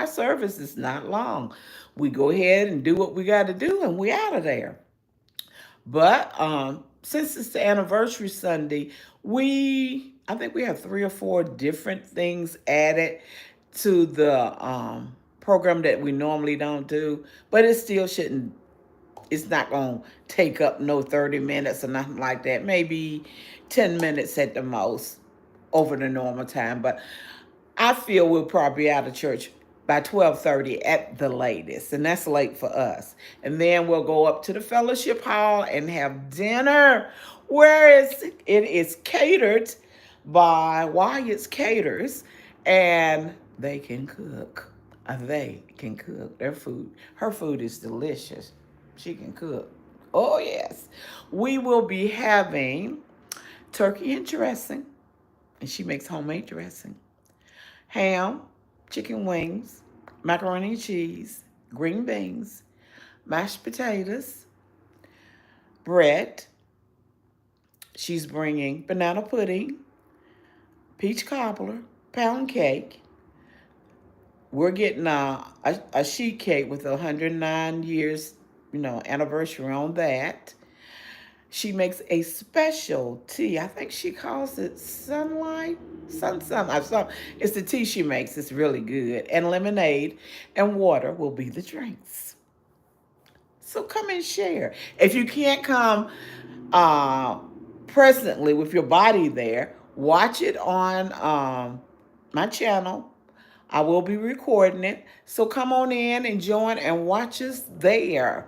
our service is not long. We go ahead and do what we got to do, and we out of there. But since it's the anniversary Sunday, I think we have 3 or 4 different things added to the program that we normally don't do. But it still shouldn't. It's not gonna take up no 30 minutes or nothing like that. Maybe 10 minutes at the most over the normal time. But I feel we'll probably be out of church by 12:30 at the latest, and that's late for us. And then we'll go up to the fellowship hall and have dinner, where it is catered by Wyatt's Caters, and they can cook. They can cook their food. Her food is delicious. She can cook. Oh yes, we will be having turkey and dressing, and she makes homemade dressing, ham, chicken wings, macaroni and cheese, green beans, mashed potatoes, bread. She's bringing banana pudding, peach cobbler, pound cake. We're getting a sheet cake with 109 years, anniversary on that. She makes a special tea. I think she calls it sunlight, sun. It's the tea she makes. It's really good. And lemonade and water will be the drinks. So come and share. If you can't come uh, presently with your body there, watch it on my channel. I will be recording it. So come on in and join and watch us there.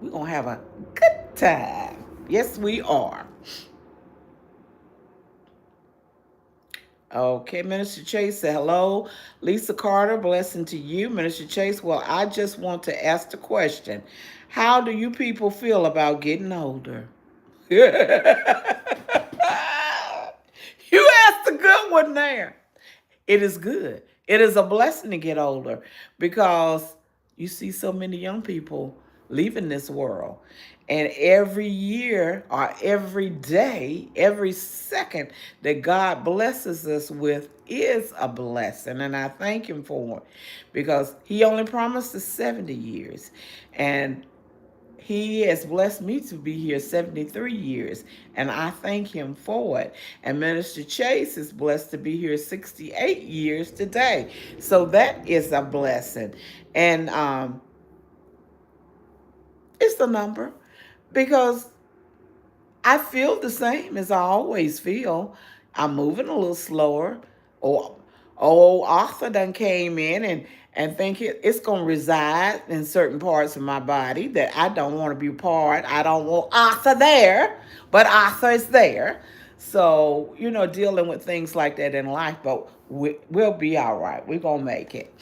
We're going to have a good time. Yes, we are. Okay, Minister Chase said, hello, Lisa Carter, blessing to you. Minister Chase, well, I just want to ask the question. How do you people feel about getting older? You asked a good one there. It is good. It is a blessing to get older because you see so many young people leaving this world. And every year or every day, every second that God blesses us with is a blessing. And I thank Him for it because He only promised us 70 years. And He has blessed me to be here 73 years, and I thank Him for it. And Minister Chase is blessed to be here 68 years today. So that is a blessing. And it's the number because I feel the same as I always feel. I'm moving a little slower. Oh, Arthur done came in and think it's going to reside in certain parts of my body that I don't want to be part. I don't want Arthur there, but Arthur is there. So, dealing with things like that in life, but we'll be all right. We're going to make it.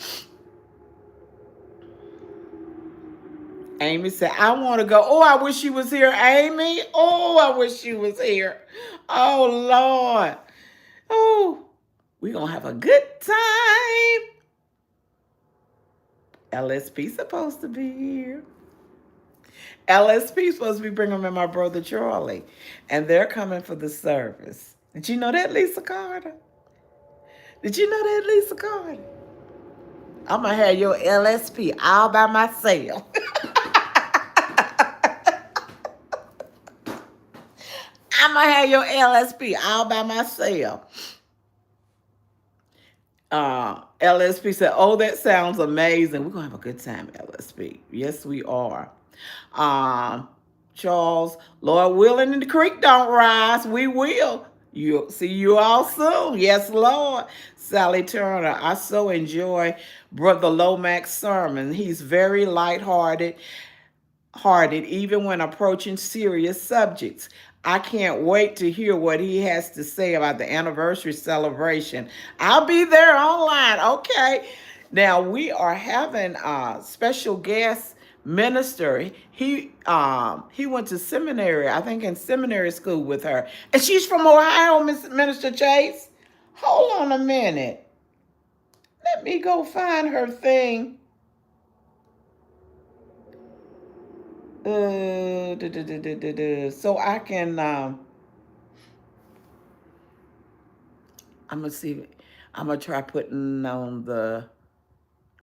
Amy said, I want to go. Oh, I wish she was here, Amy. Oh, I wish she was here. Oh, Lord. Oh, we're going to have a good time. LSP supposed to be here. LSP supposed to be bringing me my brother Charlie. And they're coming for the service. Did you know that, Lisa Carter? Did you know that, Lisa Carter? I'm going to have your LSP all by myself. I'm going to have your LSP all by myself. LSP said, oh, that sounds amazing. We're going to have a good time, LSP. Yes, we are. Charles, Lord willing, and the creek don't rise. We will. You'll see you all soon. Yes, Lord. Sally Turner, I so enjoy Brother Lomax's sermon. He's very lighthearted, even when approaching serious subjects. I can't wait to hear what he has to say about the anniversary celebration. I'll be there online. Okay. Now we are having a special guest minister. He went to seminary, I think in seminary school with her. And she's from Ohio, Minister Chase. Hold on a minute. Let me go find her thing. So I can I'm gonna see. I'm gonna try putting on the